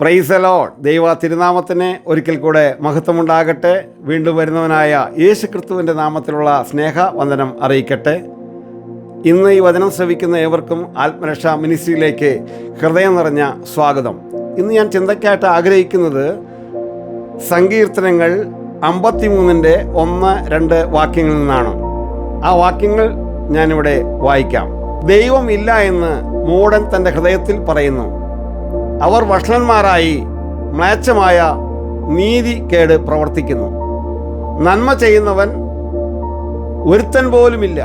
Praise the Lord. ദൈവ തിരുനാമത്തിന് ഒരിക്കൽ കൂടെ മഹത്വമുണ്ടാകട്ടെ. വീണ്ടും വരുന്നവനായ യേശു ക്രിസ്തുവിൻ്റെ നാമത്തിലുള്ള സ്നേഹ വന്ദനം അറിയിക്കട്ടെ. ഇന്ന് ഈ വചനം ശ്രവിക്കുന്ന ഏവർക്കും ആത്മരക്ഷാ മിനിസ്ട്രിയിലേക്ക് ഹൃദയം നിറഞ്ഞ സ്വാഗതം. ഇന്ന് ഞാൻ ചിന്തയ്ക്കായിട്ട് ആഗ്രഹിക്കുന്നത് സങ്കീർത്തനങ്ങൾ 53-ൻ്റെ 1-2 വാക്യങ്ങളിൽ നിന്നാണ്. ആ വാക്യങ്ങൾ ഞാനിവിടെ വായിക്കാം. ദൈവം ഇല്ല എന്ന് മൂഢൻ തൻ്റെ ഹൃദയത്തിൽ പറയുന്നു. അവർ വഷളന്മാരായി മ്ലേച്ഛമായ നീതികേട് പ്രവർത്തിക്കുന്നു. നന്മ ചെയ്യുന്നവൻ ഒരുത്തൻ പോലുമില്ല.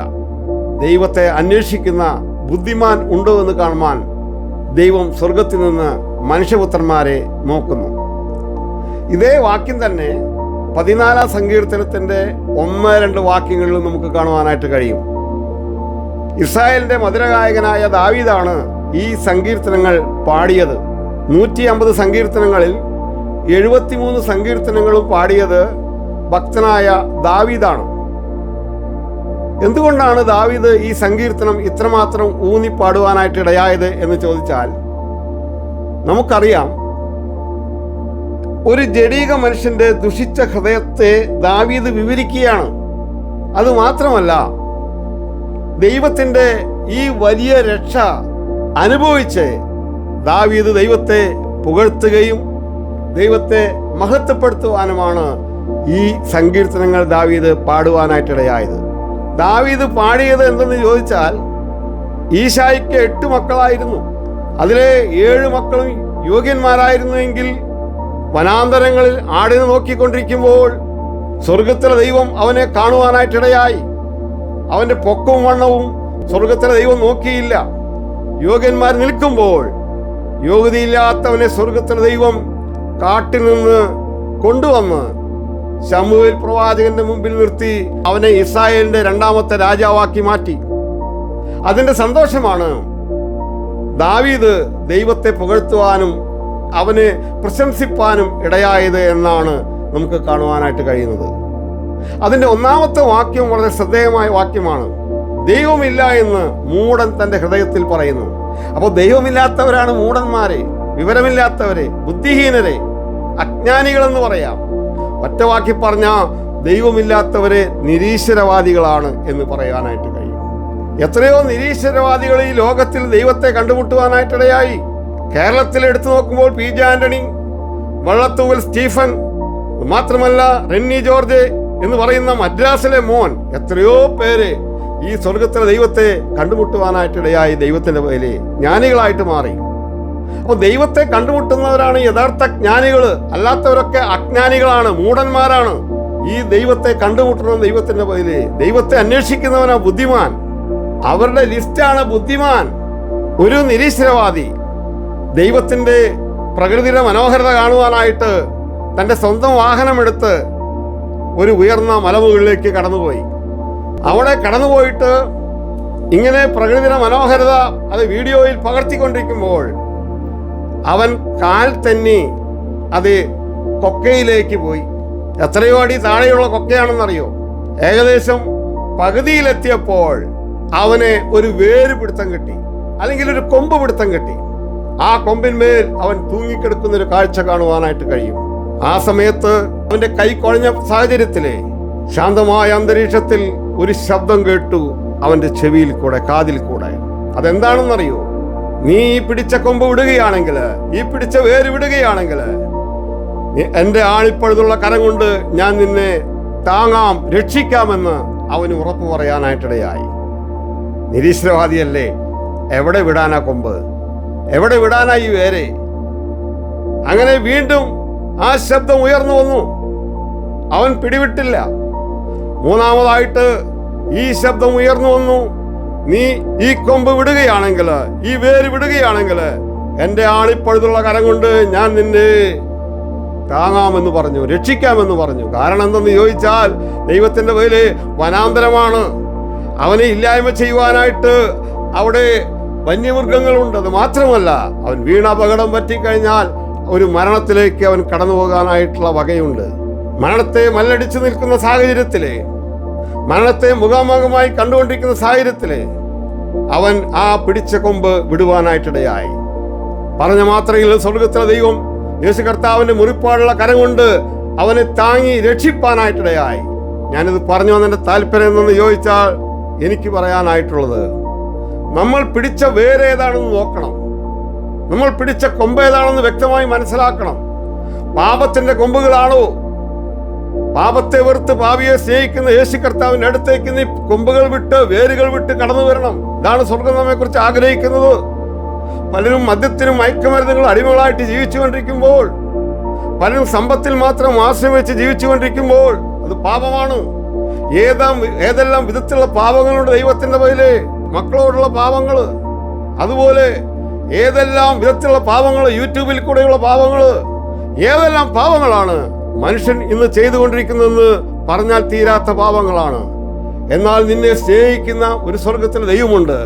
ദൈവത്തെ അന്വേഷിക്കുന്ന ബുദ്ധിമാൻ ഉണ്ടോ എന്ന് കാണുവാൻ ദൈവം സ്വർഗത്തിൽ നിന്ന് മനുഷ്യപുത്രന്മാരെ നോക്കുന്നു. ഇതേ വാക്യം തന്നെ 14-ാം സങ്കീർത്തനത്തിൻ്റെ 1-2 വാക്യങ്ങളിലും നമുക്ക് കാണുവാനായിട്ട് കഴിയും. ഇസ്രായേലിൻ്റെ മധുരഗായകനായ ദാവീദാണ് ഈ സങ്കീർത്തനങ്ങൾ പാടിയത്. 150 സങ്കീർത്തനങ്ങളിൽ 73 സങ്കീർത്തനങ്ങളും പാടിയത് ഭക്തനായ ദാവീദാണ്. എന്തുകൊണ്ടാണ് ദാവീദ് ഈ സങ്കീർത്തനം ഇത്രമാത്രം ഊന്നി പാടുവാനായിട്ട് ഇടയായത് എന്ന് ചോദിച്ചാൽ, നമുക്കറിയാം, ഒരു ജഡീക മനുഷ്യന്റെ ദുഷിച്ച ഹൃദയത്തെ ദാവീദ് വിവരിക്കുകയാണ്. അതുമാത്രമല്ല, ദൈവത്തിൻ്റെ ഈ വലിയ രക്ഷ അനുഭവിച്ച് ദാവീദ് ദൈവത്തെ പുകഴ്ത്തുകയും ദൈവത്തെ മഹത്വപ്പെടുത്തുവാനുമാണ് ഈ സങ്കീർത്തനങ്ങൾ ദാവീദ് പാടുവാനായിട്ടിടയായത്. ദാവീദ് പാടിയത് എന്തെന്ന് ചോദിച്ചാൽ, ഈശായിക്ക് 8 മക്കളായിരുന്നു. അതിലെ 7 മക്കളും യോഗ്യന്മാരായിരുന്നുവെങ്കിൽ വനാന്തരങ്ങളിൽ ആടിനെ നോക്കിക്കൊണ്ടിരിക്കുമ്പോൾ സ്വർഗത്തിലെ ദൈവം അവനെ കാണുവാനായിട്ടിടയായി. അവൻ്റെ പൊക്കവും വണ്ണവും സ്വർഗത്തിലെ ദൈവം നോക്കിയില്ല. യോഗ്യന്മാർ നിൽക്കുമ്പോൾ യോഗ്യതയില്ലാത്തവനെ സ്വർഗത്തിലെ ദൈവം കാട്ടിൽ നിന്ന് കൊണ്ടുവന്ന് ശമൂവേൽ പ്രവാചകന്റെ മുമ്പിൽ നിർത്തി അവനെ ഇസ്രായേലിന്റെ 2ാമത്തെ രാജാവാക്കി മാറ്റി. അതിൻ്റെ സന്തോഷമാണ് ദാവീദ് ദൈവത്തെ പുകഴ്ത്തുവാനും അവനെ പ്രശംസിപ്പാനും ഇടയായത് എന്നാണ് നമുക്ക് കാണുവാനായിട്ട് കഴിയുന്നത്. അതിൻ്റെ 1-ാമത്തെ വാക്യം വളരെ ശ്രദ്ധേയമായ വാക്യമാണ്. ദൈവമില്ല എന്ന് മൂഢൻ തൻ്റെ ഹൃദയത്തിൽ പറയുന്നു. അപ്പോൾ ദൈവമില്ലാത്തവരാണ് മൂഢന്മാരെ, വിവരമില്ലാത്തവരെ, ബുദ്ധിഹീനരെ, അജ്ഞാനികളെന്ന് പറയാം. ഒറ്റ വാക്കി പറഞ്ഞാൽ ദൈവമില്ലാത്തവരെ നിരീശ്വരവാദികളാണ് എന്ന് പറയാനായിട്ട് കഴിയും. എത്രയോ നിരീശ്വരവാദികൾ ഈ ലോകത്തിൽ ദൈവത്തെ കണ്ടുമുട്ടുവാനായിട്ടിടയായി. കേരളത്തിൽ എടുത്തു നോക്കുമ്പോൾ പി.ജെ. ആന്റണി, വള്ളത്തൂവൽ സ്റ്റീഫൻ, മാത്രമല്ല റെന്നി ജോർജ് എന്ന് പറയുന്ന മദ്രാസിലെ മോൻ, എത്രയോ പേര് ഈ സ്വർഗത്തിലെ ദൈവത്തെ കണ്ടുമുട്ടുവാനായിട്ടിടയായി. ദൈവത്തിൻ്റെ പേരിൽ ജ്ഞാനികളായിട്ട് മാറി. അപ്പോൾ ദൈവത്തെ കണ്ടുമുട്ടുന്നവരാണ് യഥാർത്ഥ ജ്ഞാനികൾ. അല്ലാത്തവരൊക്കെ അജ്ഞാനികളാണ്, മൂഢന്മാരാണ്. ഈ ദൈവത്തെ കണ്ടുമുട്ടുന്ന ദൈവത്തിൻ്റെ പേരിൽ ദൈവത്തെ അന്വേഷിക്കുന്നവനാണ് ബുദ്ധിമാൻ. അവരുടെ ലിസ്റ്റാണ് ബുദ്ധിമാൻ. ഒരു നിരീശ്വരവാദി ദൈവത്തിൻ്റെ പ്രകൃതിയുടെ മനോഹരത കാണുവാനായിട്ട് തൻ്റെ സ്വന്തം വാഹനമെടുത്ത് ഒരു ഉയർന്ന മലമുകളിലേക്ക് കടന്നുപോയി. അവിടെ കടന്നുപോയിട്ട് ഇങ്ങനെ പ്രകൃതിയുടെ മനോഹരത അത് വീഡിയോയിൽ പകർത്തിക്കൊണ്ടിരിക്കുമ്പോൾ അവൻ കാൽ തന്നെ അത് കൊക്കയിലേക്ക് പോയി. എത്രയോ അടി താഴെയുള്ള കൊക്കയാണെന്നറിയോ? ഏകദേശം പകുതിയിലെത്തിയപ്പോൾ അവന് ഒരു വേര് പിടുത്തം കിട്ടി, അല്ലെങ്കിൽ ഒരു കൊമ്പ് പിടുത്തം കിട്ടി. ആ കൊമ്പിന്മേൽ അവൻ തൂങ്ങിക്കിടക്കുന്നൊരു കാഴ്ച കാണുവാനായിട്ട് കഴിയും. ആ സമയത്ത് അവൻ്റെ കൈ കുഴഞ്ഞ സാഹചര്യത്തിലെ ശാന്തമായ അന്തരീക്ഷത്തിൽ ഒരു ശബ്ദം കേട്ടു അവൻ്റെ ചെവിയിൽ കൂടെ, കാതിൽ കൂടെ. അതെന്താണെന്നറിയോ? നീ ഈ പിടിച്ച കൊമ്പ് വിടുകയാണെങ്കിൽ, ഈ പിടിച്ച വേര് വിടുകയാണെങ്കിൽ, എൻ്റെ ആണിപ്പഴുതുള്ള കരം കൊണ്ട് ഞാൻ നിന്നെ താങ്ങാം, രക്ഷിക്കാമെന്ന് അവന് ഉറപ്പ് പറയാനായിട്ടിടയായി. നിരീശ്വരവാദിയല്ലേ? എവിടെ വിടാനാ കൊമ്പ്? എവിടെ വിടാനാ ഈ വേര്? അങ്ങനെ വീണ്ടും ആ ശബ്ദം ഉയർന്നു വന്നു. അവൻ പിടിവിട്ടില്ല. 3ാമതായിട്ട് ഈ ശബ്ദം ഉയർന്നു വന്നു. നീ ഈ കൊമ്പ് വിടുകയാണെങ്കിൽ, ഈ വേര് വിടുകയാണെങ്കിൽ, എൻ്റെ ആണിപ്പഴുതുള്ള കരം കൊണ്ട് ഞാൻ നിന്നെ താങ്ങാമെന്ന് പറഞ്ഞു, രക്ഷിക്കാമെന്ന് പറഞ്ഞു. കാരണം എന്തെന്ന് ചോദിച്ചാൽ, ദൈവത്തിൻ്റെ പേര് വനാന്തരമാണ്. അവനെ ഇല്ലായ്മ ചെയ്യുവാനായിട്ട് അവിടെ വന്യമൃഗങ്ങളുണ്ട്. അത് മാത്രമല്ല, അവൻ വീണപകടം പറ്റിക്കഴിഞ്ഞാൽ ഒരു മരണത്തിലേക്ക് അവൻ കടന്നു പോകാനായിട്ടുള്ള വകയുണ്ട്. മരണത്തെ മല്ലടിച്ചു നിൽക്കുന്ന സാഹചര്യത്തിലെ, മരണത്തെ മുഖാമുഖമായി കണ്ടുകൊണ്ടിരിക്കുന്ന സാഹചര്യത്തിലെ അവൻ ആ പിടിച്ച കൊമ്പ് വിടുവാനായിട്ടിടയായി. പറഞ്ഞ മാത്രയിൽ സ്വർഗത്തിലെ ദൈവം യേശു കർത്താവിന്റെ മുറിപ്പാടുള്ള കരം കൊണ്ട് അവനെ താങ്ങി രക്ഷിപ്പാനായിട്ടിടയായി. ഞാനിത് പറഞ്ഞു വന്നതിന്റെ താല്പര്യം എന്തെന്ന് ചോദിച്ചാൽ എനിക്ക് പറയാനായിട്ടുള്ളത്, നമ്മൾ പിടിച്ച വേരേതാണെന്ന് നോക്കണം. നമ്മൾ പിടിച്ച കൊമ്പ് ഏതാണെന്ന് വ്യക്തമായി മനസ്സിലാക്കണം. പാപത്തിന്റെ കൊമ്പുകളാണോ? പാപത്തെ വെറുത്ത് പാപിയെ സ്നേഹിക്കുന്ന യേശു കർത്താവിന്റെ അടുത്തേക്ക് നീ കൊമ്പുകൾ വിട്ട് വേരുകൾ വിട്ട് കടന്നു വരണം. ഇതാണ് സ്വർഗം നമ്മെ കുറിച്ച് ആഗ്രഹിക്കുന്നത്. പലരും മദ്യത്തിനും മയക്കുമരുന്നുകളും അടിമകളായിട്ട് ജീവിച്ചുകൊണ്ടിരിക്കുമ്പോൾ, പലരും സമ്പത്തിൽ മാത്രം ആശ്രയിച്ച് ജീവിച്ചുകൊണ്ടിരിക്കുമ്പോൾ അത് പാപമാണ്. ഏതെല്ലാം വിധത്തിലുള്ള പാപങ്ങളുണ്ട് ദൈവത്തിന്റെ പേരില്, മക്കളോടുള്ള പാപങ്ങൾ, അതുപോലെ ഏതെല്ലാം വിധത്തിലുള്ള പാപങ്ങൾ, യൂട്യൂബിൽ കൂടെയുള്ള പാപങ്ങൾ, ഏതെല്ലാം പാപങ്ങളാണ് മനുഷ്യൻ ഇന്ന് ചെയ്തുകൊണ്ടിരിക്കുന്നതെന്ന് പറഞ്ഞാൽ തീരാത്ത പാപങ്ങളാണ്. എന്നാൽ നിന്നെ സ്നേഹിക്കുന്ന ഒരു സ്വർഗത്തിലെ ദൈവമുണ്ട്.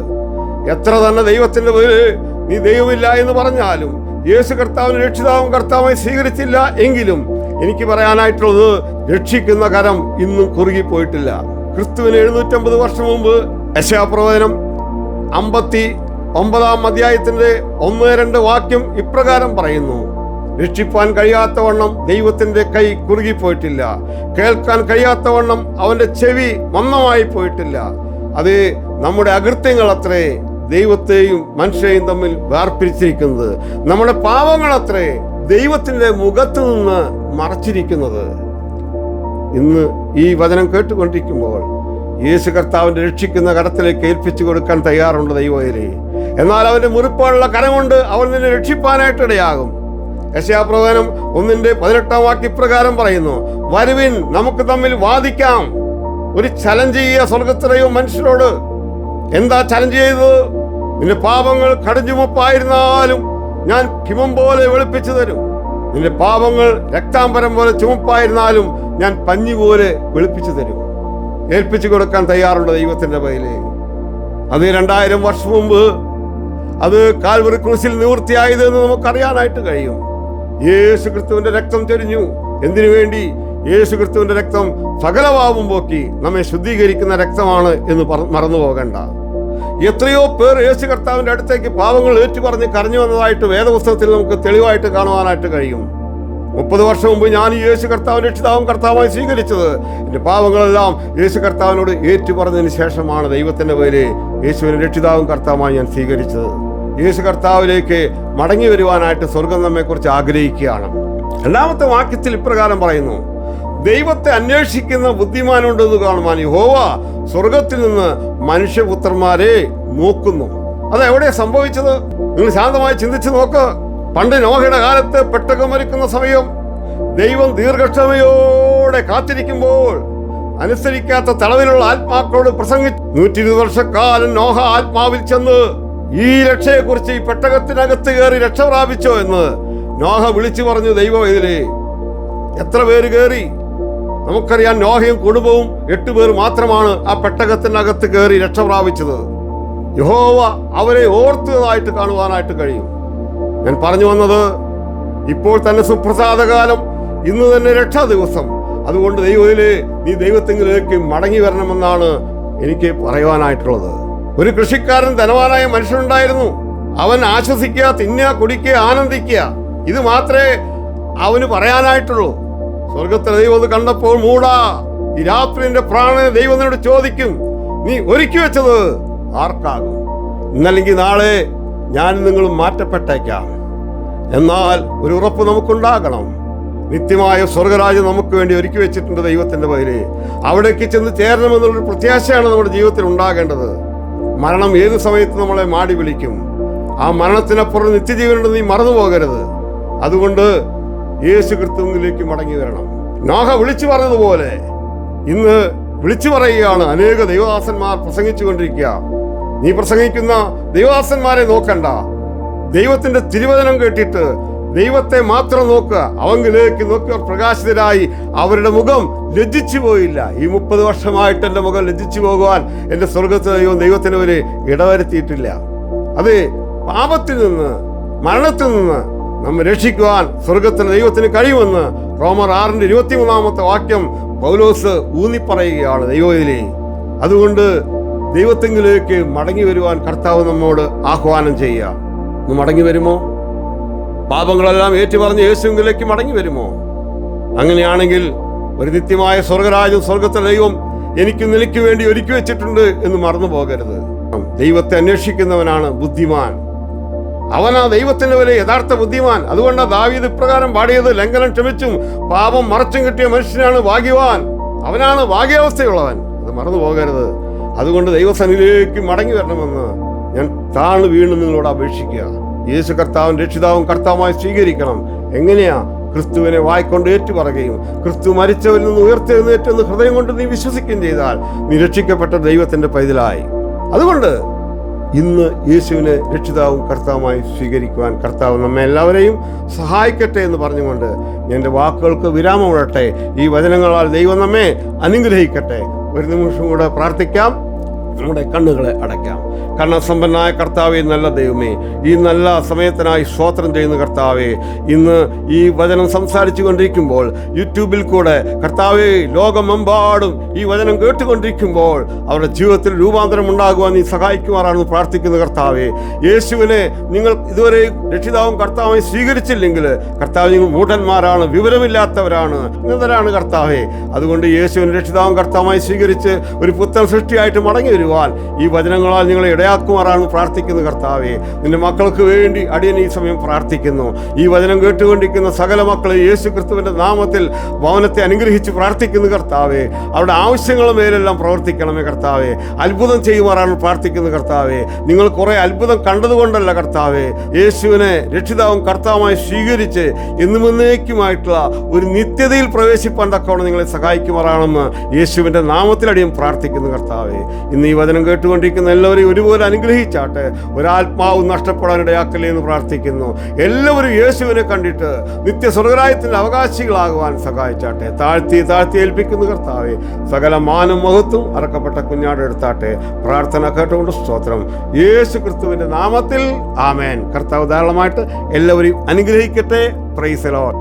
എത്ര തന്നെ ദൈവത്തിന്റെ പേര് നീ ദൈവമില്ല എന്ന് പറഞ്ഞാലും, യേശു കർത്താവിനെ രക്ഷിതാവും കർത്താവായി സ്വീകരിച്ചില്ല എങ്കിലും എനിക്ക് പറയാനായിട്ടുള്ളത്, രക്ഷിക്കുന്ന കരം ഇന്നും കുറുകിപ്പോയിട്ടില്ല. ക്രിസ്തുവിന് 750 വർഷം മുമ്പ് യെശയ്യാപ്രവചനം 59 അധ്യായത്തിന്റെ 1-2 വാക്യം ഇപ്രകാരം പറയുന്നു: രക്ഷിപ്പാൻ കഴിയാത്തവണ്ണം ദൈവത്തിന്റെ കൈ കുറുകിപ്പോയിട്ടില്ല, കേൾക്കാൻ കഴിയാത്തവണ്ണം അവന്റെ ചെവി മന്ദമായി പോയിട്ടില്ല. അത് നമ്മുടെ അകൃത്യങ്ങൾ അത്രേ ദൈവത്തെയും മനുഷ്യരെയും തമ്മിൽ വേർപിരിച്ചിരിക്കുന്നത്. നമ്മുടെ പാവങ്ങൾ അത്രേ ദൈവത്തിന്റെ മുഖത്ത് നിന്ന് മറച്ചിരിക്കുന്നത്. ഇന്ന് ഈ വചനം കേട്ടുകൊണ്ടിരിക്കുമ്പോൾ യേശു കർത്താവിന്റെ രക്ഷിക്കുന്ന കരത്തിലേക്ക് ഏൽപ്പിച്ചു കൊടുക്കാൻ തയ്യാറുണ്ട് ദൈവത്തിലെ. എന്നാൽ അവന്റെ മുറിപ്പാടുള്ള കരം കൊണ്ട് അവൻ നിന്നെ രക്ഷിപ്പാനായിട്ടിടയാകും. യെശയ്യാപ്രവചനം 1:18 വാക്യം ഇപ്രകാരം പറയുന്നു: വരുവിൻ, നമുക്ക് തമ്മിൽ വാദിക്കാം. ഒരു ചലഞ്ച് ചെയ്യുക സ്വർഗത്തിലെയോ മനുഷ്യരോട്. എന്താ ചലഞ്ച് ചെയ്തത്? നിന്റെ പാപങ്ങൾ കടുംചുമപ്പായിരുന്നാലും ഞാൻ ഹിമം പോലെ വെളുപ്പിച്ചു തരും. നിന്റെ പാപങ്ങൾ രക്താംബരം പോലെ ചുമപ്പായിരുന്നാലും ഞാൻ പഞ്ഞി പോലെ വെളുപ്പിച്ചു തരും. ഏൽപ്പിച്ചു കൊടുക്കാൻ തയ്യാറുണ്ട് ദൈവത്തിന്റെ പേരില്. അത് 2000 വർഷം മുമ്പ് അത് കാൽവറി ക്രൂശിൽ നിവൃത്തിയായത് എന്ന് നമുക്കറിയാനായിട്ട് കഴിയും. യേശു ക്രിസ്തുവിന്റെ രക്തം ചൊരിഞ്ഞു. എന്തിനു വേണ്ടി? യേശു ക്രിസ്തുവിന്റെ രക്തം സകല പാപം പോക്കി നമ്മെ ശുദ്ധീകരിക്കുന്ന രക്തമാണ് എന്ന് മറന്നു പോകണ്ട. എത്രയോ പേർ യേശു കർത്താവിന്റെ അടുത്തേക്ക് പാപങ്ങൾ ഏറ്റുപറഞ്ഞ് കരഞ്ഞു വന്നതായിട്ട് വേദപുസ്തകത്തിൽ നമുക്ക് തെളിവായിട്ട് കാണുവാനായിട്ട് കഴിയും. 30 വർഷം മുമ്പ് ഞാൻ യേശു കർത്താവിന്റെ രക്ഷിതാവും കർത്താവായി സ്വീകരിച്ചത്. എൻ്റെ പാപങ്ങളെല്ലാം യേശു കർത്താവിനോട് ഏറ്റുപറഞ്ഞതിന് ശേഷമാണ് ദൈവത്തിന്റെ പേര് യേശുവിനെ രക്ഷിതാവും കർത്താവുമായി ഞാൻ സ്വീകരിച്ചത്. യേശു കർത്താവിലേക്ക് മടങ്ങി വരുവാനായിട്ട് സ്വർഗം നമ്മെക്കുറിച്ച് ആഗ്രഹിക്കുകയാണ്. 2-ാമത്തെ വാക്യത്തിൽ ഇപ്രകാരം പറയുന്നു: ദൈവത്തെ അന്വേഷിക്കുന്ന ബുദ്ധിമാനുണ്ടെന്ന് കാണുവാൻ യഹോവ സ്വർഗത്തിൽ നിന്ന് മനുഷ്യപുത്രന്മാരെ നോക്കുന്നു. അതെവിടെ സംഭവിച്ചത്? നിങ്ങൾ ശാന്തമായി ചിന്തിച്ചു നോക്ക്. പണ്ട് നോഹയുടെ കാലത്ത് പെട്ടകമൊരുക്കുന്ന സമയം ദൈവം ദീർഘക്ഷമയോടെ കാത്തിരിക്കുമ്പോൾ അനുസരിക്കാത്ത തളവിലുള്ള ആത്മാക്കളോട് പ്രസംഗിച്ചു. 120 വർഷക്കാലം നോഹ ആത്മാവിൽ ചെന്ന് ഈ രക്ഷയെക്കുറിച്ച്, ഈ പെട്ടകത്തിനകത്ത് കയറി രക്ഷ പ്രാപിച്ചോ എന്ന് നോഹ വിളിച്ചു പറഞ്ഞു. ദൈവം ഇതിലെ എത്ര പേര് കയറി? നമുക്കറിയാം, നോഹയും കുടുംബവും 8 പേർ മാത്രമാണ് ആ പെട്ടകത്തിനകത്ത് കയറി രക്ഷ പ്രാപിച്ചത്. യഹോവ അവരെ ഓർത്തതായിട്ട് കാണുവാനായിട്ട് കഴിയും. ഞാൻ പറഞ്ഞു വന്നത്, ഇപ്പോൾ തന്നെ സുപ്രസാദകാലം, ഇന്ന് തന്നെ രക്ഷാ ദിവസം. അതുകൊണ്ട് ദൈവത്തിലെ നീ ദൈവത്തിലേക്ക് മടങ്ങി വരണമെന്നാണ് എനിക്ക് പറയുവാനായിട്ടുള്ളത്. ഒരു കൃഷിക്കാരൻ ധനവാനായ മനുഷ്യനുണ്ടായിരുന്നു. അവൻ ആശ്വസിക്കുക, തിന്നുക, കുടിക്കുക, ആനന്ദിക്കുക, ഇത് മാത്രമേ അവന് പറയാനായിട്ടുള്ളൂ. സ്വർഗത്തിലെ ദൈവം കണ്ടപ്പോൾ, മൂടാ, ഈ രാത്രി എന്റെ പ്രാണനെ ദൈവത്തിനോട് ചോദിക്കും, നീ ഒരുക്കി വെച്ചത് ആർക്കാകും? ഇന്നല്ലെങ്കിൽ നാളെ ഞാൻ നിങ്ങളും മാറ്റപ്പെട്ടേക്കാം. എന്നാൽ ഒരു ഉറപ്പ് നമുക്കുണ്ടാകണം. നിത്യമായ സ്വർഗരാജ്യം നമുക്ക് വേണ്ടി ഒരുക്കി വെച്ചിട്ടുണ്ട് ദൈവത്തിന്റെ പേര്. അവിടേക്ക് ചെന്ന് ചേരണമെന്നുള്ളൊരു പ്രത്യാശയാണ് നമ്മുടെ ജീവിതത്തിൽ ഉണ്ടാകേണ്ടത്. മരണം ഏത് സമയത്ത് നമ്മളെ മാടി വിളിക്കും. ആ മരണത്തിനപ്പുറം നിത്യജീവനുണ്ടെന്ന് നീ മറന്നു പോകരുത്. അതുകൊണ്ട് യേശു ക്രിസ്തുവിലേക്ക് മടങ്ങി വരണം. നോഹ വിളിച്ചു പറഞ്ഞതുപോലെ ഇന്ന് വിളിച്ചു പറയുകയാണ്. അനേക ദൈവദാസന്മാർ പ്രസംഗിച്ചു കൊണ്ടിരിക്കുക. നീ പ്രസംഗിക്കുന്ന ദൈവദാസന്മാരെ നോക്കണ്ട. ദൈവത്തിന്റെ തിരുവചനം കേട്ടിട്ട് ദൈവത്തെ മാത്രം നോക്കുക. അവങ്കിലേക്ക് നോക്കിയവർ പ്രകാശിതരായി അവരുടെ മുഖം ലജ്ജിച്ചു പോയില്ല. ഈ 30 വർഷമായിട്ട് എൻ്റെ മുഖം ലജ്ജിച്ചു പോകുവാൻ എൻ്റെ സ്വർഗത്തിലെ ദൈവത്തിന് ഒരു ഇടവരുത്തിയിട്ടില്ല. അത് പാപത്തിൽ നിന്ന്, മരണത്തിൽ നിന്ന് നമ്മെ രക്ഷിക്കുവാൻ സ്വർഗത്തിലെ ദൈവത്തിന് കഴിയുമെന്ന് റോമർ 6:23 വാക്യം പൗലോസ് ഊന്നിപ്പറയുകയാണ് ദൈവത്തിലെ. അതുകൊണ്ട് ദൈവത്തിങ്കിലേക്ക് മടങ്ങി വരുവാൻ കർത്താവ് നമ്മോട് ആഹ്വാനം ചെയ്യുക. ഒന്ന് മടങ്ങി വരുമോ? പാപങ്ങളെല്ലാം ഏറ്റുപറഞ്ഞ് യേശുവിലേക്ക് മടങ്ങി വരുമോ? അങ്ങനെയാണെങ്കിൽ ഒരു നിത്യമായ സ്വർഗരാജ്യം സ്വർഗത്തിലെ ദൈവം എനിക്ക് നിനക്ക് വേണ്ടി ഒരുക്കി വെച്ചിട്ടുണ്ട് എന്ന് മറന്നു പോകരുത്. ദൈവത്തെ അന്വേഷിക്കുന്നവനാണ് ബുദ്ധിമാൻ. അവനാ ദൈവത്തിന്റെ വരെ യഥാർത്ഥ ബുദ്ധിമാൻ. അതുകൊണ്ടാണ് ദാവീദ് ഇപ്രകാരം പാടിയത്: ലംഘനം ക്ഷമിച്ചും പാപം മറച്ചും കിട്ടിയ മനുഷ്യനാണ് ഭാഗ്യവാൻ, അവനാണ് ഭാഗ്യാവസ്ഥയുള്ളവൻ. അത് മറന്നു പോകരുത്. അതുകൊണ്ട് ദൈവസന്നിധിയിലേക്ക് മടങ്ങി വരണമെന്ന് ഞാൻ താഴ്ന്നു വീണ് നിങ്ങളോട് അപേക്ഷിക്കുക. യേശു കർത്താവും രക്ഷിതാവും കർത്താവുമായി സ്വീകരിക്കണം. എങ്ങനെയാ? ക്രിസ്തുവിനെ വായ്ക്കൊണ്ട് ഏറ്റുപറയുകയും ക്രിസ്തു മരിച്ചവരിൽ നിന്ന് ഉയർത്തെഴുന്നേറ്റെന്ന് ഹൃദയം കൊണ്ട് നീ വിശ്വസിക്കുകയും ചെയ്താൽ നീ രക്ഷിക്കപ്പെട്ട ദൈവത്തിന്റെ പൈതലായി. അതുകൊണ്ട് ഇന്ന് യേശുവിനെ രക്ഷിതാവും കർത്താവുമായി സ്വീകരിക്കുവാൻ കർത്താവ് നമ്മെ എല്ലാവരെയും സഹായിക്കട്ടെ എന്ന് പറഞ്ഞുകൊണ്ട് എൻ്റെ വാക്കുകൾക്ക് വിരാമമിടട്ടെ. ഈ വചനങ്ങളാൽ ദൈവം നമ്മെ അനുഗ്രഹിക്കട്ടെ. ഒരു നിമിഷം കൂടെ പ്രാർത്ഥിക്കാം. നമ്മുടെ കണ്ണുകളെ അടയ്ക്കാം. കർണസമ്പന്നായ കർത്താവേ, നല്ല ദൈവമേ, ഈ നല്ല സമയത്തിനായി സ്തോത്രം ചെയ്യുന്ന കർത്താവേ, ഇന്ന് ഈ വചനം സംസാരിച്ചു കൊണ്ടിരിക്കുമ്പോൾ യൂട്യൂബിൽ കൂടെ കർത്താവേ, ലോകമെമ്പാടും ഈ വചനം കേട്ടുകൊണ്ടിരിക്കുമ്പോൾ അവരുടെ ജീവിതത്തിൽ രൂപാന്തരം ഉണ്ടാകുവാൻ നീ സഹായിക്കുമാറാണെന്ന് പ്രാർത്ഥിക്കുന്ന കർത്താവേ, യേശുവിനെ നിങ്ങൾ ഇതുവരെ രക്ഷിതാവും കർത്താവായി സ്വീകരിച്ചില്ലെങ്കിൽ കർത്താവ്, നിങ്ങൾ മൂഢന്മാരാണ്, വിവരമില്ലാത്തവരാണ്, നിന്ദരാണ് കർത്താവേ. അതുകൊണ്ട് യേശുവിനെ രക്ഷിതാവും കർത്താവായി സ്വീകരിച്ച് ഒരു പുത്തൻ സൃഷ്ടിയായിട്ട് മടങ്ങി വരുവാൻ ഈ വചനങ്ങളാൽ നിങ്ങളെ ഇടയാക്കുമാറാണെന്ന് പ്രാർത്ഥിക്കുന്നു കർത്താവേ. നിന്റെ മക്കൾക്ക് വേണ്ടി അടിയൻ ഈ സമയം പ്രാർത്ഥിക്കുന്നു. ഈ വചനം കേട്ടുകൊണ്ടിരിക്കുന്ന സകല മക്കളെ യേശു ക്രിസ്തുവിന്റെ നാമത്തിൽ ഭവനത്തെ അനുഗ്രഹിച്ച് പ്രാർത്ഥിക്കുന്നു കർത്താവേ. അവരുടെ ആവശ്യങ്ങളുടെ മേലെല്ലാം പ്രവർത്തിക്കണമേ കർത്താവേ. അത്ഭുതം ചെയ്യുമാറാണ് പ്രാർത്ഥിക്കുന്നു കർത്താവേ. നിങ്ങൾ കുറെ അത്ഭുതം കണ്ടതുകൊണ്ടല്ല കർത്താവേ, യേശുവിനെ രക്ഷിതാവും കർത്താവുമായി സ്വീകരിച്ച് എന്നുമെന്നേക്കുമായിട്ടുള്ള ഒരു നിത്യതയിൽ പ്രവേശിപ്പാൻ തക്കവണ്ണം നിങ്ങളെ സഹായിക്കുമാറാണെന്ന് യേശുവിന്റെ നാമത്തിൽ അടിയൻ പ്രാർത്ഥിക്കുന്നു കർത്താവേ. ഇന്ന് ഈ വചനം കേട്ടുകൊണ്ടിരിക്കുന്ന എല്ലാവരെയും ഒരുപോലെ അനുഗ്രഹിച്ചാട്ടെ. ഒരാത്മാവും നഷ്ടപ്പെടാനിടയാക്കല്ലേ എന്ന് പ്രാർത്ഥിക്കുന്നു. എല്ലാവരും യേശുവിനെ കണ്ടിട്ട് നിത്യസ്വർഗരാജ്യത്തിന്റെ അവകാശികളാകുവാൻ സഹായിച്ചാട്ടെ. താഴ്ത്തി ഏൽപ്പിക്കുന്നു കർത്താവേ. സകല മാനം മഹത്വം അറക്കപ്പെട്ട കുഞ്ഞാട് എടുത്താട്ടെ. പ്രാർത്ഥന കേട്ടുകൊണ്ട് സ്തോത്രം. യേശു ക്രിസ്തുവിന്റെ നാമത്തിൽ ആമേൻ. കർത്താവ് ധാരാളമായിട്ട് എല്ലാവരെയും അനുഗ്രഹിക്കട്ടെ. Praise the Lord.